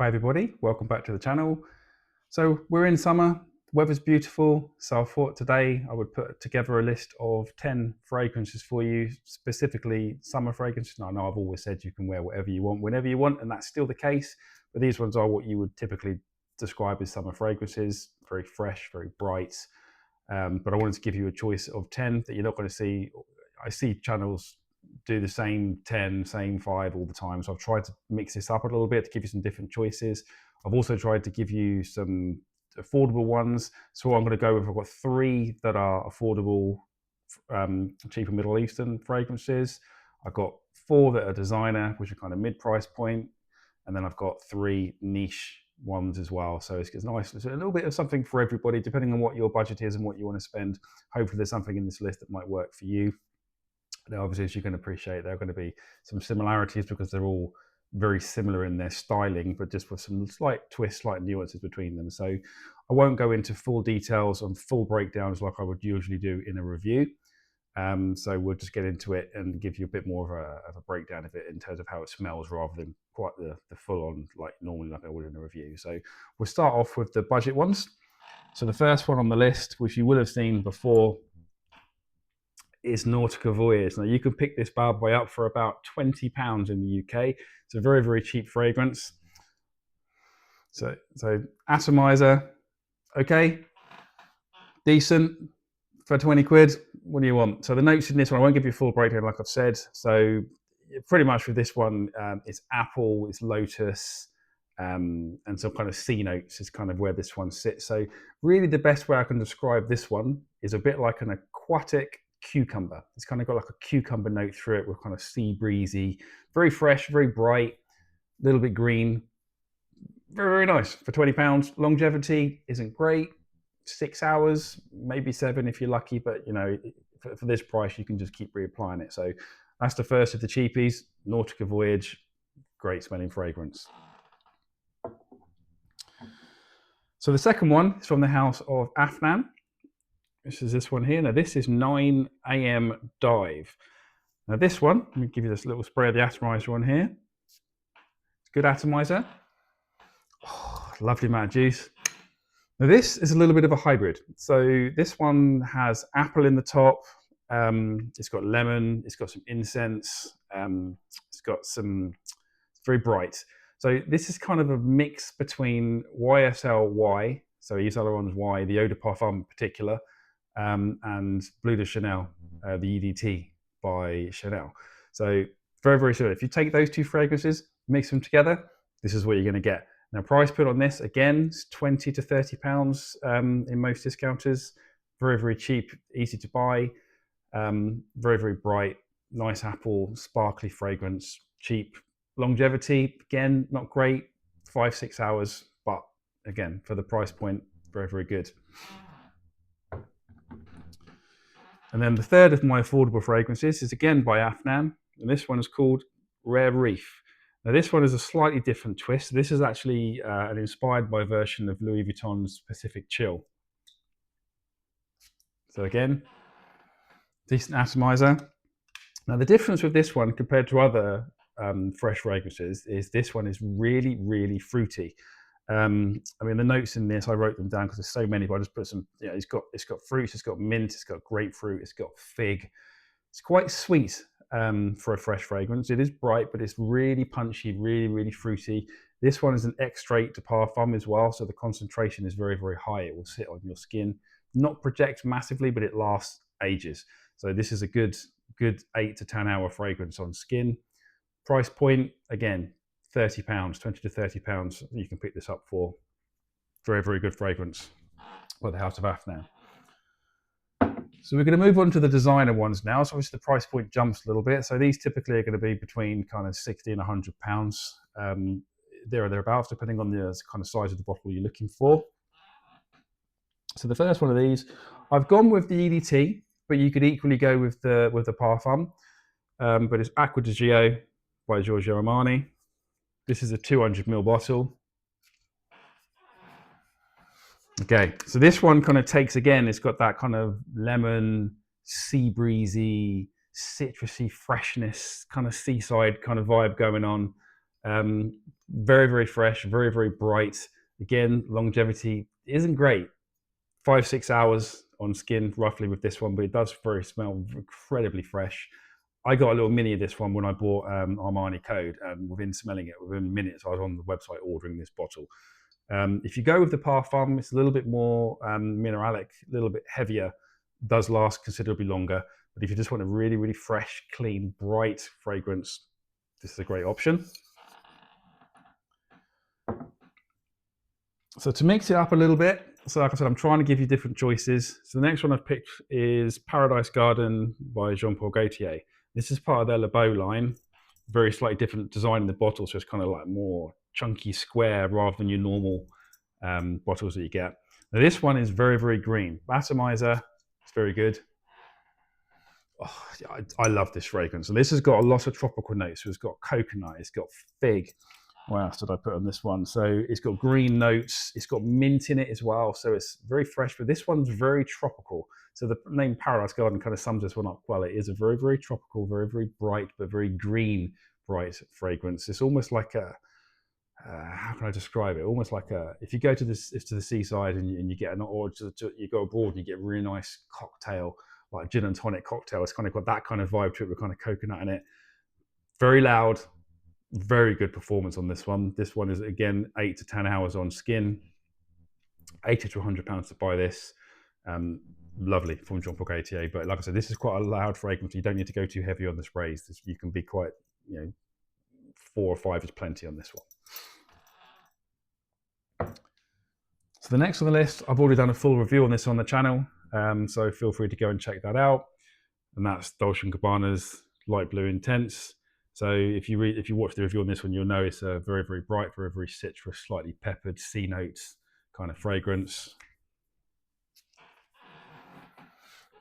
Hi everybody, welcome back to the channel. So we're in summer, weather's beautiful, so I thought today I would put together a list of 10 fragrances for you, specifically summer fragrances. Now, I know I've always said you can wear whatever you want, whenever you want, and that's still the case, but these ones are what you would typically describe as summer fragrances, very fresh, very bright, but I wanted to give you a choice of 10 that you're not going to see. I see channels do the same 10, same 5 all the time. So I've tried to mix this up a little bit to give you some different choices. I've also tried to give you some affordable ones. So what I'm going to go with, I've got 3 that are affordable, cheaper Middle Eastern fragrances. I've got 4 that are designer, which are kind of mid-price point. And then I've got 3 niche ones as well. So it's nice. It's a little bit of something for everybody, depending on what your budget is and what you want to spend. Hopefully there's something in this list that might work for you. Now, obviously, as you can appreciate, there are going to be some similarities because they're all very similar in their styling, but just with some slight twists, slight nuances between them. So I won't go into full details and full breakdowns like I would usually do in a review. So we'll just get into it and give you a bit more of a breakdown of it in terms of how it smells, rather than quite the full on like normally like I would in a review. So we'll start off with the budget ones. So the first one on the list, which you will have seen before, is Nautica Voyage. Now you can pick this bad boy up for about £20 in the UK. It's a very, very cheap fragrance. So atomizer, okay, decent for 20 quid. What do you want? So the notes in this one, I won't give you a full breakdown like I've said. So pretty much with this one, it's apple, it's lotus, and some kind of sea notes is kind of where this one sits. So really the best way I can describe this one is a bit like an aquatic cucumber. It's kind of got like a cucumber note through it with kind of sea breezy, very fresh, very bright, a little bit green. Very, very nice for £20. Longevity isn't great. 6 hours, maybe 7 if you're lucky, but you know, for this price, you can just keep reapplying it. So that's the first of the cheapies, Nautica Voyage, great smelling fragrance. So the second one is from the house of Afnan. This is this one here. Now this is 9 AM Dive. Now this one, let me give you this little spray of the atomizer on here. Good atomizer. Oh, lovely amount of juice. Now this is a little bit of a hybrid. So this one has apple in the top. It's got lemon. It's got some incense. It's got some. It's very bright. So this is kind of a mix between YSL Y. So I use other ones Y, the Eau de Parfum in particular. And Bleu de Chanel, the EDT by Chanel. So very, very similar. If you take those 2 fragrances, mix them together, this is what you're going to get. Now, price put on this, again, is £20 to £30 in most discounters. Very, very cheap, easy to buy, very, very bright, nice apple, sparkly fragrance, cheap. Longevity, again, not great, 5-6 hours, but again, for the price point, very, very good. And then the third of my affordable fragrances is again by Afnan, and this one is called Rare Reef. Now this one is a slightly different twist. This is actually an inspired by version of Louis Vuitton's Pacific Chill. So again, decent atomizer. Now the difference with this one compared to other fresh fragrances is this one is really, really fruity. I mean, the notes in this, I wrote them down because there's so many, but I just put some, you know, it's got fruits, it's got mint, it's got grapefruit, it's got fig. It's quite sweet for a fresh fragrance. It is bright, but it's really punchy, really, really fruity. This one is an extrait de parfum as well, so the concentration is very, very high. It will sit on your skin, not project massively, but it lasts ages. So this is a good 8 to 10 hour fragrance on skin. Price point, again, £30, £20 to £30, you can pick this up for. Very, very good fragrance by the House of Afnan. So we're going to move on to the designer ones now. So obviously the price point jumps a little bit. So these typically are going to be between kind of £60 and £100, there or thereabouts, depending on the kind of size of the bottle you're looking for. So the first one of these, I've gone with the EDT, but you could equally go with the Parfum. But it's Acqua di Gio by Giorgio Armani. This is a 200ml bottle. Okay, so this one kind of takes, again, it's got that kind of lemon, sea breezy, citrusy freshness, kind of seaside kind of vibe going on. Very, very fresh, very, very bright. Again, longevity isn't great. 5-6 hours on skin roughly with this one, but it does smell incredibly fresh. I got a little mini of this one when I bought Armani Code, and within smelling it, within minutes, I was on the website ordering this bottle. If you go with the Parfum, it's a little bit more mineralic, a little bit heavier, does last considerably longer. But if you just want a really, really fresh, clean, bright fragrance, this is a great option. So to mix it up a little bit, so like I said, I'm trying to give you different choices. So the next one I've picked is Paradise Garden by Jean-Paul Gaultier. This is part of their Le Beau line, very slightly different design in the bottle, so it's kind of like more chunky square rather than your normal bottles that you get. Now this one is very, very green. Atomizer, it's very good. Oh, I love this fragrance. And this has got a lot of tropical notes. So it's got coconut, it's got fig. What else did I put on this one? So it's got green notes, it's got mint in it as well. So it's very fresh, but this one's very tropical. So the name Paradise Garden kind of sums this one up well. It is a very, very tropical, very, very bright, but very green, bright fragrance. It's almost like a, how can I describe it? Almost like a, if you go to the seaside and you get an, or you go abroad and you get a really nice cocktail, like gin and tonic cocktail. It's kind of got that kind of vibe to it with kind of coconut in it. Very loud, very good performance on this one. This one is, again, 8 to 10 hours on skin. 80 to 100 pounds to buy this. Lovely from Jean-Paul Gaultier. But like I said, this is quite a loud fragrance. You don't need to go too heavy on the sprays. You can be quite, 4 or 5 is plenty on this one. So the next on the list, I've already done a full review on this on the channel. So feel free to go and check that out. And that's Dolce & Gabbana's Light Blue Intense. So if you watch the review on this one, you'll know it's a very, very bright, very, very citrus, slightly peppered, sea notes kind of fragrance.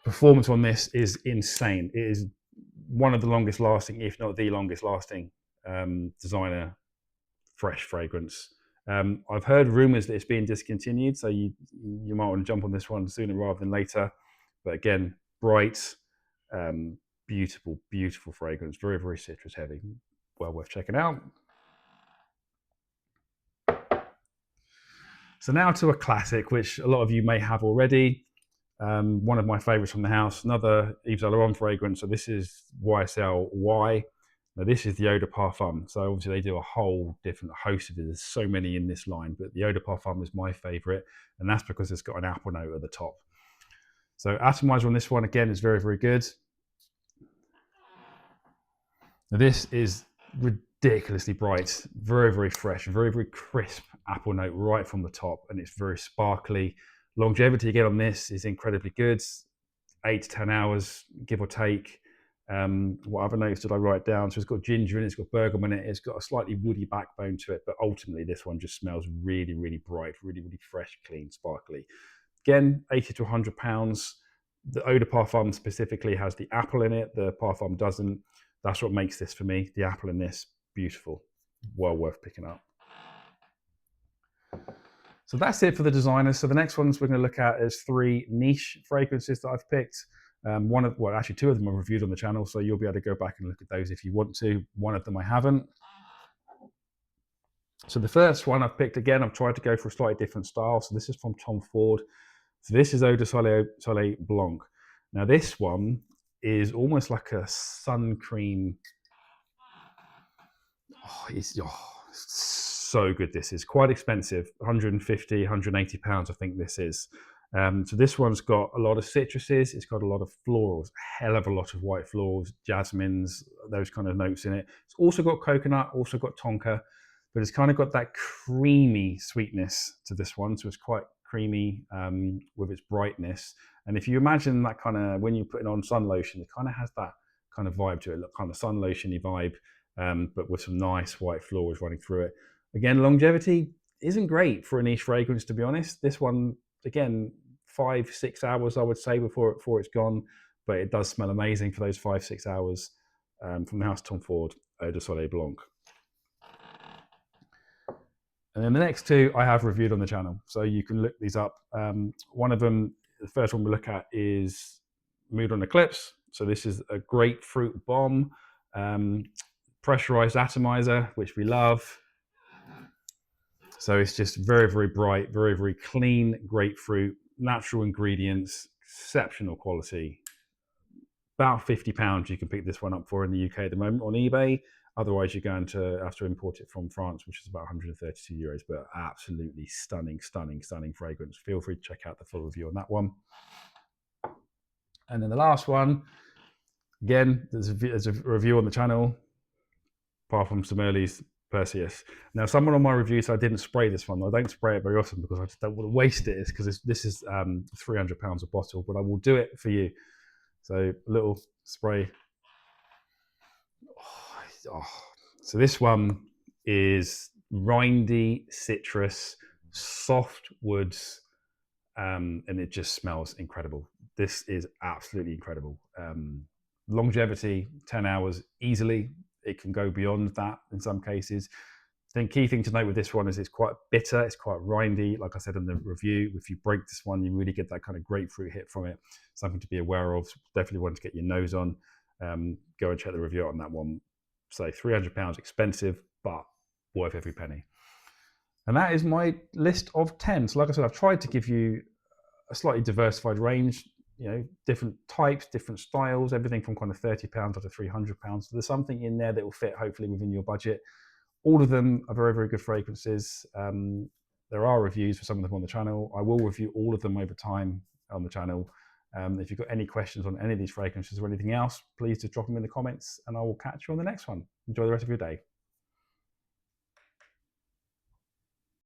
Performance on this is insane. It is one of the longest lasting, if not the longest lasting, designer fresh fragrance. I've heard rumors that it's being discontinued, so you might want to jump on this one sooner rather than later. But again, bright, beautiful, beautiful fragrance, very, very citrus heavy. Well worth checking out. So now to a classic, which a lot of you may have already. One of my favorites from the house, another Yves Saint Laurent fragrance. So this is YSL Y. Now this is the Eau de Parfum. So obviously they do a whole different host of it. There's so many in this line, but the Eau de Parfum is my favorite. And that's because it's got an apple note at the top. So atomizer on this one, again, is very, very good. Now this is ridiculously bright, very, very fresh, very, very crisp apple note right from the top. And it's very sparkly. Longevity again on this is incredibly good. 8 to 10 hours, give or take. What other notes did I write down? So it's got ginger in it, it's got bergamot in it, it's got a slightly woody backbone to it, but ultimately this one just smells really, really bright, really, really fresh, clean, sparkly. Again, 80 to 100 pounds. The Eau de Parfum specifically has the apple in it, the Parfum doesn't. That's what makes this for me, the apple in this, beautiful, well worth picking up. So that's it for the designers. So the next ones we're going to look at is 3 niche fragrances that I've picked. Actually 2 of them are reviewed on the channel, so you'll be able to go back and look at those if you want to. One of them I haven't. So the first one I've picked, again, I've tried to go for a slightly different style. So this is from Tom Ford. So this is Eau de Soleil Blanc. Now this one is almost like a sun cream. It's so good. This is quite expensive, 150, 180 pounds, I think this is. So this one's got a lot of citruses, it's got a lot of florals, a hell of a lot of white florals, jasmines, those kind of notes in it. It's also got coconut, also got tonka, but it's kind of got that creamy sweetness to this one. So it's quite creamy with its brightness. And if you imagine that kind of, when you're putting on sun lotion, it kind of has that kind of vibe to it, kind of sun lotion-y vibe, but with some nice white florals running through it. Again, longevity isn't great for a niche fragrance, to be honest. This one, again, 5-6 hours, I would say, before it's gone, but it does smell amazing for those 5-6 hours. From the house Tom Ford, Eau de Soleil Blanc. And then the next 2 I have reviewed on the channel, so you can look these up. One of them, the first one we look at, is Mood on Eclipse. So this is a grapefruit bomb, pressurized atomizer, which we love. So it's just very, very bright, very, very clean grapefruit, natural ingredients, exceptional quality. About £50 you can pick this one up for in the UK at the moment on eBay. Otherwise, you're going to have to import it from France, which is about €132. But absolutely stunning, stunning, stunning fragrance. Feel free to check out the full review on that one. And then the last one, again, there's a review on the channel, Parfum Sommeliers Perseus. Now, someone on my review said I didn't spray this one. I don't spray it very often because I just don't want to waste it. It's because this is £300 a bottle, but I will do it for you. So a little spray. So this one is rindy citrus, soft woods, and it just smells incredible. This is absolutely incredible. Longevity, 10 hours easily. It can go beyond that in some cases. The key thing to note with this one is it's quite bitter, it's quite rindy. Like I said in the review, if you break this one, you really get that kind of grapefruit hit from it. Something to be aware of. Definitely one to get your nose on. Go and check the review on that one. So £300 expensive, but worth every penny. And that is my list of 10. So like I said, I've tried to give you a slightly diversified range, different types, different styles, everything from kind of £30 up to £300. So there's something in there that will fit hopefully within your budget. All of them are very, very good fragrances. There are reviews for some of them on the channel. I will review all of them over time on the channel. If you've got any questions on any of these fragrances or anything else, please just drop them in the comments and I will catch you on the next one. Enjoy the rest of your day.